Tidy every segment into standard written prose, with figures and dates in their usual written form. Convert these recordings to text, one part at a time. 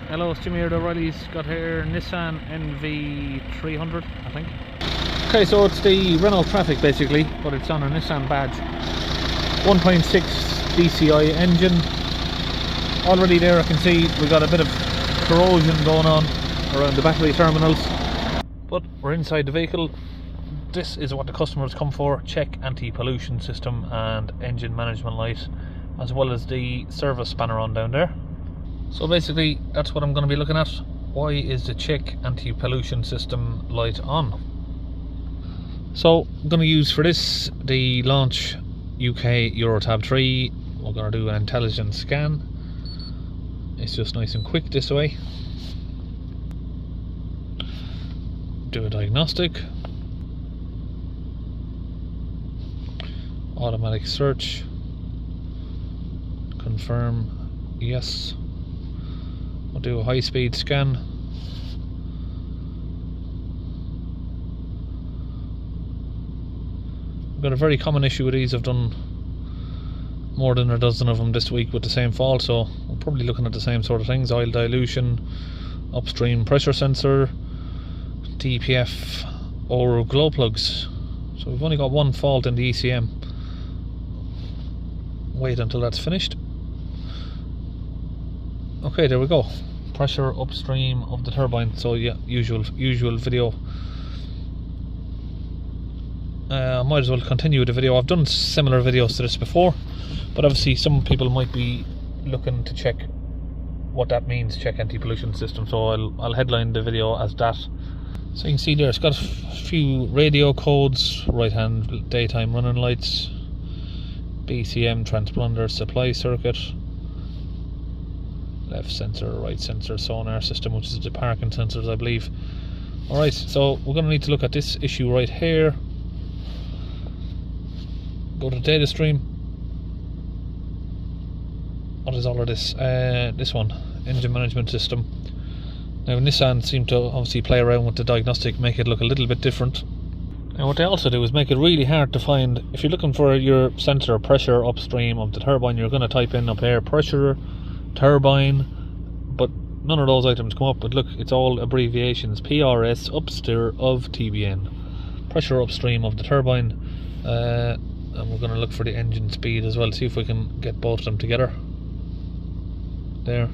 Hello, it's Jimmy here, the O'Reilly's got here Nissan NV300, I think. Okay, so it's the Renault Trafic basically, but it's on a Nissan badge. 1.6 DCI engine. Already there I can see we got a bit of corrosion going on around the battery terminals. But we're inside the vehicle. This is what the customers come for: check anti-pollution system and engine management light, as well as the service spanner on down there. So basically that's what I'm going to be looking at. Why is the check anti-pollution system light on? So I'm going to use for this the Launch UK Eurotab 3. We're going to do an intelligent scan. It's just nice and quick this way. Do a diagnostic. Automatic search. Confirm yes. We'll do a high-speed scan. I've got a very common issue with these. I've done more than a dozen of them this week with the same fault, so we're probably looking at the same sort of things: oil dilution, upstream pressure sensor, DPF, or glow plugs. So we've only got one fault in the ECM. Wait until that's finished. Okay, there we go. Pressure upstream of the turbine. So yeah, usual video. I might as well continue the video. I've done similar videos to this before, but obviously some people might be looking to check what that means, check anti-pollution system. So I'll headline the video as that. So you can see there, it's got a few radio codes: right hand daytime running lights, BCM transponder supply circuit, left sensor, right sensor, sonar system, which is the parking sensors, I believe. Alright, so we're going to need to look at this issue right here. Go to data stream. What is all of this? This one, engine management system. Now Nissan seem to obviously play around with the diagnostic, make it look a little bit different. And what they also do is make it really hard to find. If you're looking for your sensor pressure upstream of the turbine, you're going to type in up here pressure, turbine, but none of those items come up. But look, it's all abbreviations: PRS upsteer of TBN, pressure upstream of the turbine. And we're going to look for the engine speed as well, see if we can get both of them together. There.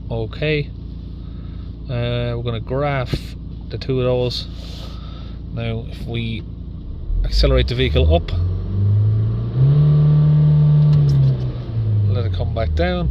Okay. We're going to graph the two of those. Now if we accelerate the vehicle up, let it come back down.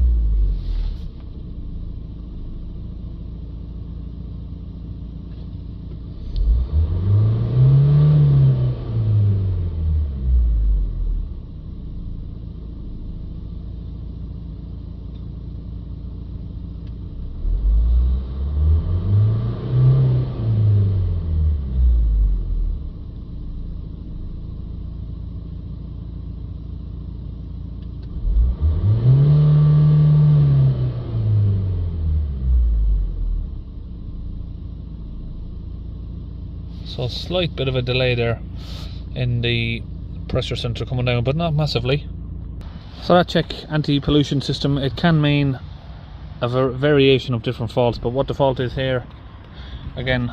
So slight bit of a delay there in the pressure sensor coming down, but not massively. So that check anti-pollution system, it can mean a variation of different faults, but what the fault is here again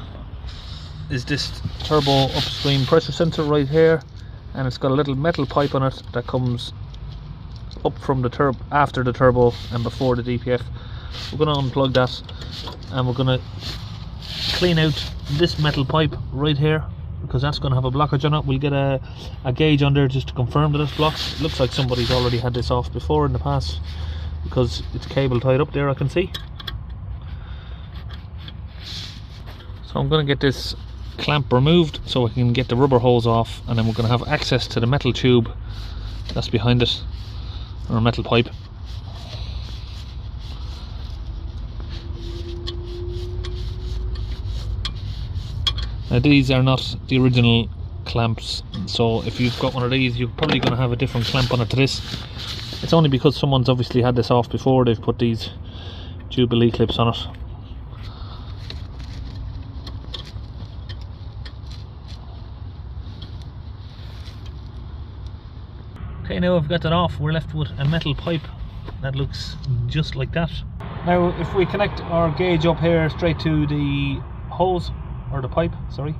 is this turbo upstream pressure sensor right here, and it's got a little metal pipe on it that comes up from the after the turbo and before the DPF. We're going to unplug that and we're going to clean out this metal pipe right here, because that's going to have a blockage on it. We'll get a gauge on there just to confirm that it's blocked. It looks like somebody's already had this off before in the past, because it's cable tied up there, I can see. So I'm going to get this clamp removed so we can get the rubber hose off, and then we're going to have access to the metal tube that's behind it, or metal pipe. Now these are not the original clamps, so if you've got one of these, you're probably going to have a different clamp on it to this. It's only because someone's obviously had this off before, they've put these Jubilee clips on it. Okay, now I've got that off, we're left with a metal pipe that looks just like that. Now if we connect our gauge up here straight to the hose, or the pipe, sorry,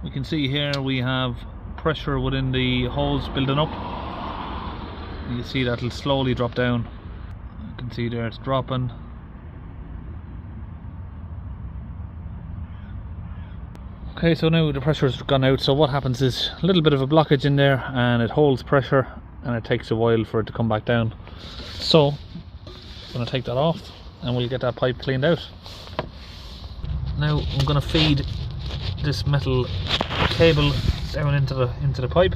we can see here we have pressure within the hose building up. You can see that it'll slowly drop down. You can see there it's dropping. Okay, so now the pressure's gone out, so what happens is a little bit of a blockage in there and it holds pressure and it takes a while for it to come back down. So I'm going to take that off and we'll get that pipe cleaned out. Now I'm going to feed this metal cable down into the pipe,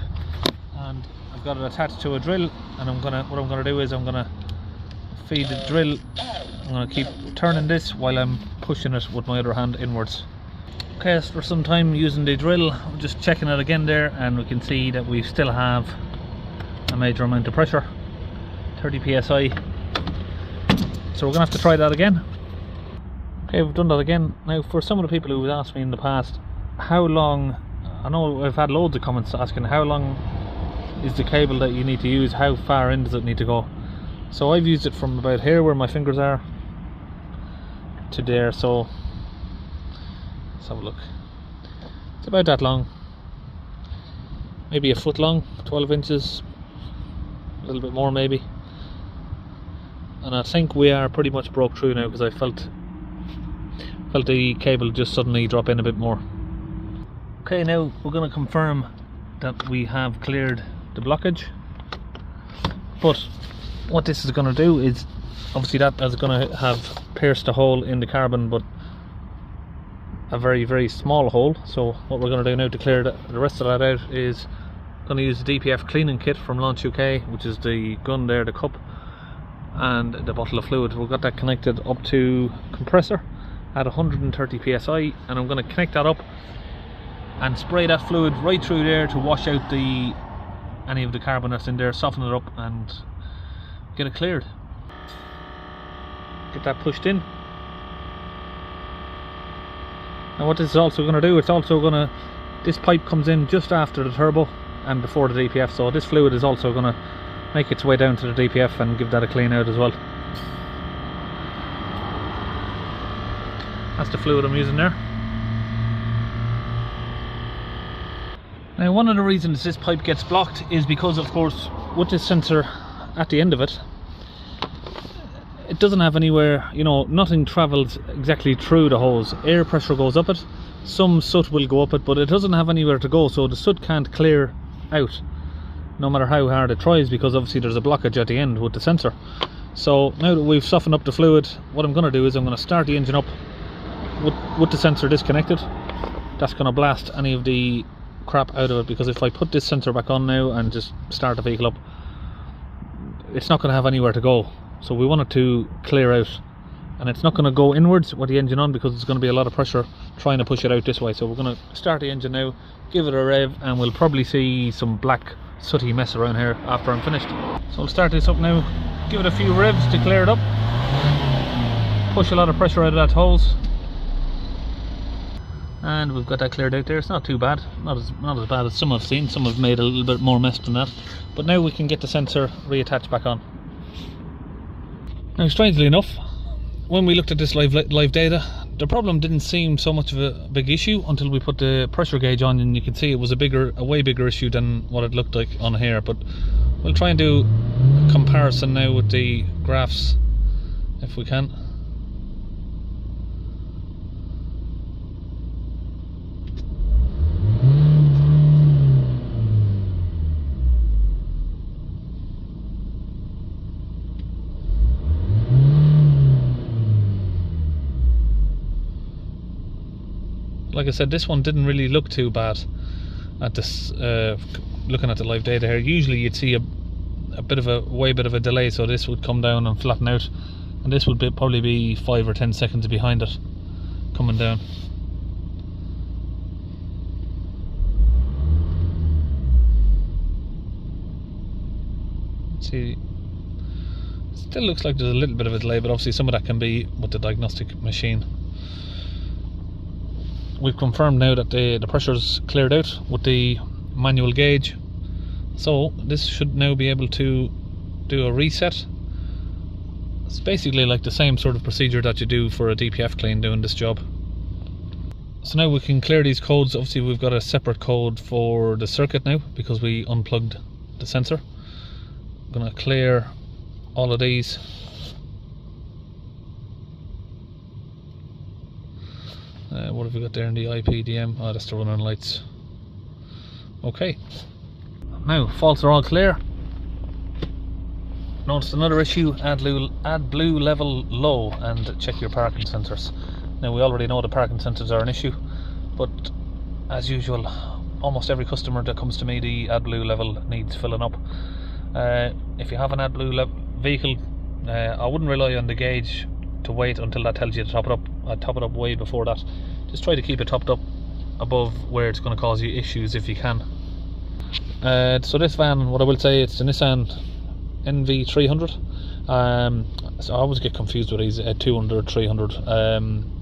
and I've got it attached to a drill, and what I'm going to do is I'm going to feed the drill. I'm going to keep turning this while I'm pushing it with my other hand inwards. Okay, so for some time using the drill, I'm just checking it again there, and we can see that we still have a major amount of pressure, 30 psi. So we're going to have to try that again. Okay, we've done that again. Now for some of the people who have asked me in the past how long, I know I've had loads of comments asking how long is the cable that you need to use, how far in does it need to go. So I've used it from about here where my fingers are to there, so let's have a look. It's about that long, maybe a foot long, 12 inches, a little bit more maybe. And I think we are pretty much broke through now, because I felt the cable just suddenly drop in a bit more. Okay, now we're going to confirm that we have cleared the blockage. But what this is going to do is, obviously that is going to have pierced a hole in the carbon, but a very, very small hole. So what we're going to do now to clear the rest of that out is going to use the DPF cleaning kit from Launch UK, which is the gun there, the cup, and the bottle of fluid. We've got that connected up to compressor at 130 psi, and I'm going to connect that up and spray that fluid right through there to wash out any of the carbon that's in there, soften it up and get it cleared. Get that pushed in. Now what this is also going to do, this pipe comes in just after the turbo and before the DPF, so this fluid is also going to make its way down to the DPF and give that a clean out as well. That's the fluid I'm using there. Now one of the reasons this pipe gets blocked is because, of course, with this sensor at the end of it, it doesn't have anywhere, you know, nothing travels exactly through the hose. Air pressure goes up it, some soot will go up it, but it doesn't have anywhere to go, so the soot can't clear out no matter how hard it tries, because obviously there's a blockage at the end with the sensor. So now that we've softened up the fluid, what I'm going to do is I'm going to start the engine up with the sensor disconnected. That's going to blast any of the crap out of it, because if I put this sensor back on now and just start the vehicle up, it's not going to have anywhere to go. So we want it to clear out, and it's not going to go inwards with the engine on, because there's going to be a lot of pressure trying to push it out this way. So we're going to start the engine now, give it a rev, and we'll probably see some black sooty mess around here after I'm finished. So I'll start this up now, give it a few revs to clear it up, push a lot of pressure out of that hose, and we've got that cleared out there. It's not too bad, not as bad as some I've seen. Some have made a little bit more mess than that, but now we can get the sensor reattached back on. Now strangely enough, when we looked at this live data, the problem didn't seem so much of a big issue until we put the pressure gauge on, and you can see it was a way bigger issue than what it looked like on here. But we'll try and do a comparison now with the graphs if we can. Like I said, this one didn't really look too bad at this, looking at the live data here. Usually you'd see a bit of a delay, so this would come down and flatten out, and this would probably be 5 or 10 seconds behind it coming down. Let's see, it still looks like there's a little bit of a delay, but obviously some of that can be with the diagnostic machine. We've confirmed now that the pressure's cleared out with the manual gauge, So this should now be able to do a reset. It's basically like the same sort of procedure that you do for a DPF clean doing this job. So now we can clear these codes. Obviously we've got a separate code for the circuit now because we unplugged the sensor. I'm going to clear all of these. What have we got there in the IPDM? Oh, that's the running lights. Okay. Now, faults are all clear. Notice another issue, add blue level low and check your parking sensors. Now we already know the parking sensors are an issue, but as usual, almost every customer that comes to me, the AdBlue level needs filling up. If you have an AdBlue vehicle, I wouldn't rely on the gauge to wait until that tells you to top it up. I'd top it up way before that. Just try to keep it topped up above where it's going to cause you issues if you can. So this van, what I will say, it's the Nissan NV300. So I always get confused with these 200, 300.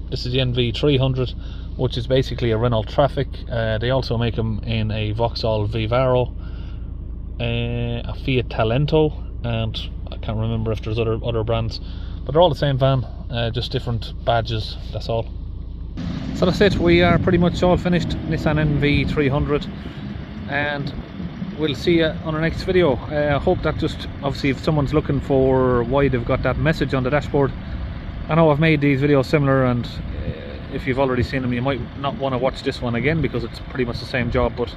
This is the NV300, which is basically a Renault Trafic. They also make them in a Vauxhall Vivaro, a Fiat Talento, and I can't remember if there's other brands, but they're all the same van, just different badges, that's all. So that's it, we are pretty much all finished. Nissan NV300, and we'll see you on our next video. I hope that just, obviously if someone's looking for why they've got that message on the dashboard, I know I've made these videos similar, and if you've already seen them you might not want to watch this one again because it's pretty much the same job, but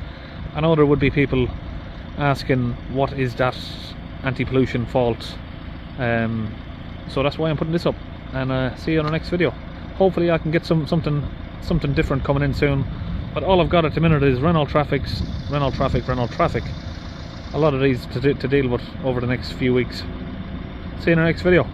I know there would be people asking what is that anti-pollution fault, so that's why I'm putting this up, and see you on our next video. Hopefully I can get something different coming in soon, but all I've got at the minute is Renault Trafic. A lot of these to deal with over the next few weeks. See you in our next video.